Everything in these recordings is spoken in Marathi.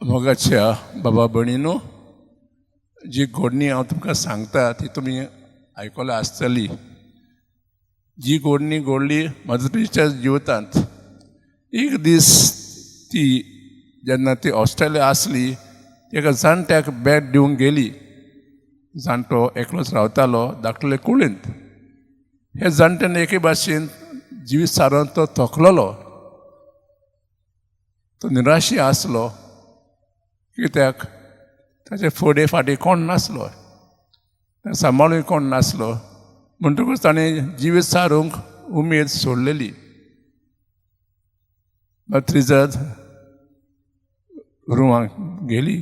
मोगाच्या बाबा भयणीनो, जी घडणी हांव तुमकां सांगता ती तुमी आयकला आसतली. जी घडणी घडली मदतीच्या जिवितांत. एक दीस ती जेन्ना ती ऑस्ट्रेलिया आसली एका जाणट्याक बॅड दिवंक गेली. जाणटो एकलोच रावतालो धाकटले कुळींत. हे जाणट्यान एके भाशेन जिवीत सारोन तो थकलोलो. तो निराशी आसलो कित्याक ताचे फुडें फाटीं कोण नासलो, सांबाळूय कोण नासलो. म्हणटकूच ताणें जिवीत सारूंक उमेद सोडलेली. त्रिजत रुमाक गेली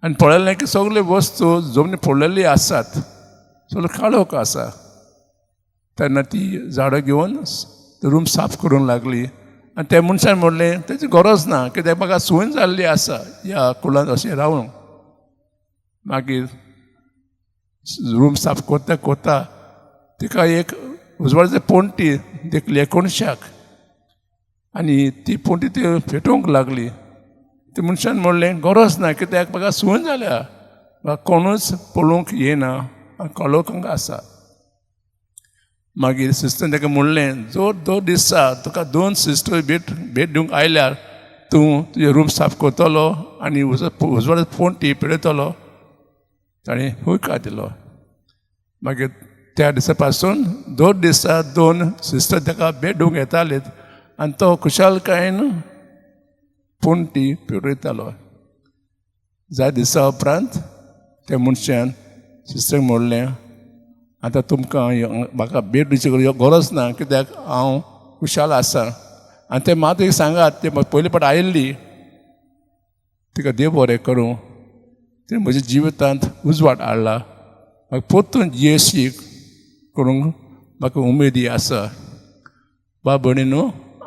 आनी पळयलें की सगल्यो वस्तू जमनी पडलेली आसात, सगळो काळोख आसा. तेन्ना ती झाडां घेवन रूम साफ करूंक लागली. आनी त्या मनशान म्हणलें तेची गरज ना कित्याक म्हाका संवय जाल्ली आसा ह्या कुळांत अशें रावूंक. मागीर रूम साफ कोत्ता कोत्ता तिका एक उजवाडाची पोंटी देखली एकोणशाक. आनी ती पोंटी ती फेटोवंक लागली. त्या मनशान म्हणलें गरज ना कित्याक म्हाका संवय जाल्या, म्हाका कोणूच पळोवंक येना, कळोवंक हांगा आसा. मागीर सिस्टरान ताका म्हणलें जोर 2 दिसा तुका 2 सिस्टर भेट दिवंक आयल्यार तूं तुजें रूम साफ करतलो आनी उजवाडाची पोंटी पेटयतलो. ताणें होयकार दिलो. मागीर त्या दिसा पासून 2 दिसा 2 सिस्टर ताका भेट दिवंक येतालीं आनी तो खुशालकायेन पोंटी पेटयतालो. जाय दिसा उपरांत त्या मनशान सिस्टराक म्हणलें आतां तुमकां म्हाका भेट दिवची गरज ना कित्याक हांव खुशाल आसा. आनी ते मात एक सांगात ते पयले फावट आयिल्ली तिका देव बरें करूं. ते म्हज्या जिवितांत उजवाड हाडला. म्हाका परतून जियेशीक करूंक म्हाका उमेदी आसा. बाब भयणीनो,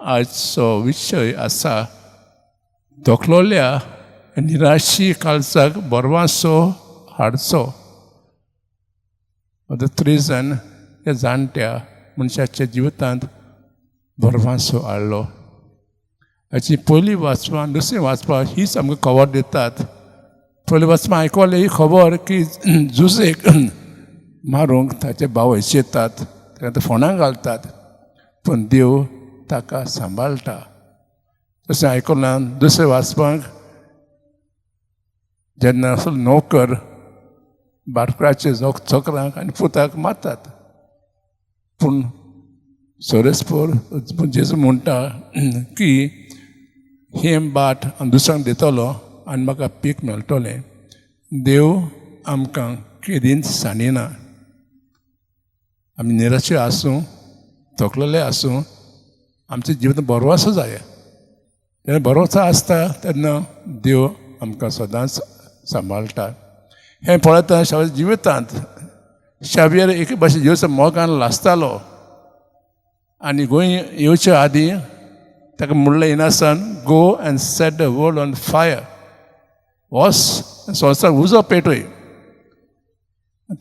आजचो विशय आसा तोखलोल्या निराशी काळजाक बरवासो हाडचो. त्रिजन ह्या जाणट्या मनशाच्या जिवितांत बरवासो हाडलो. हाची पयली वाचपां दुसरें वाचपां हीच आमकां खबर दितात. पयली वाचपां आयकलें ही खबर की जुजेक मारूंक ताचे भाव येतात, ताका फोंडां घालतात, पूण देव ताका सांबाळटा. तशें आयकलां दुसरें वाचपाक जेन्ना असो नोकर बाटकुळाचे चोकरांक आनी पुताक मारतात, पूण सोरेस्पोर जेजू म्हणटा की हे बाट हांव दुसऱ्यांक दितलो आनी म्हाका पीक मेळटलें. देव आमकां केदींच सांडिना. आमी निराशे आसूं, थकलेले आसूं, आमचें जिवीत बरवासो जाय. जेन्ना बरवासो आसता तेन्ना देव आमकां सदांच सांबाळटा. हें पळयता शावेच्या जिवितांत शावेर एके भाशेन येवचो मोगान लासतालो आनी गोंय येवच्या आदीं ताका म्हणलें इनासान go and set the world on fire. वच संवसाराक उजो पेटय.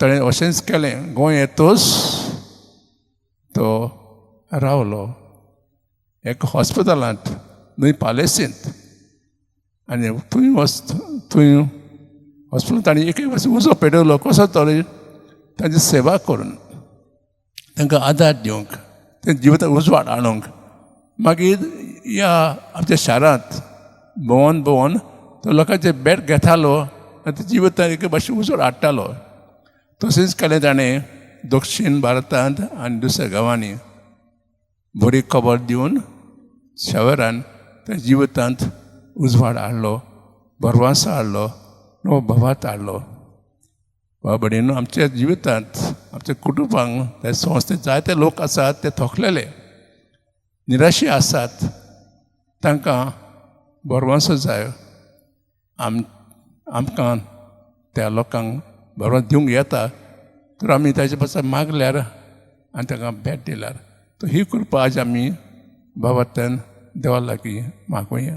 ताणें अशेंच केलें. गोंय येतोच तो रावलो एका हॉस्पिटलांत न्हय पालेसींत. आनी थंय हॉस्पिटलांत ताणें एक भाशेन उजो पेटयलो. कसो तरी तांची सेवा करून तांकां आदार दिवंक, तें जिवितांत उजवाड हाडूंक. मागीर ह्या आमच्या शारांत भोंवन भोंवन तो लोकांचे भेट घेतालो आनी ते जिवितांत एक भाशेन उजवाड हाडटालो. तशेंच केलें ताणें दक्षिण भारतांत आनी दुसऱ्या गांवांनी बरी खबर दिवन शारान त्या जिवितांत उजवाड हाडलो, बरवासो हाडलो, नवो भवात हाडलो. बाब भयणीनो, आमच्या जिवितांत आमच्या कुटुंबांक त्या संस्थेंत जायते लोक आसात ते थकलेले, निराशी आसात. तांकां बरवासो जाय. आमकां त्या लोकांक बरवास दिवंक येता तर आमी ताचे पासून मागल्यार आनी तांकां भेट दिल्यार तो ही कृपा आज आमी बाबात्यान देवा लागीं मागुया.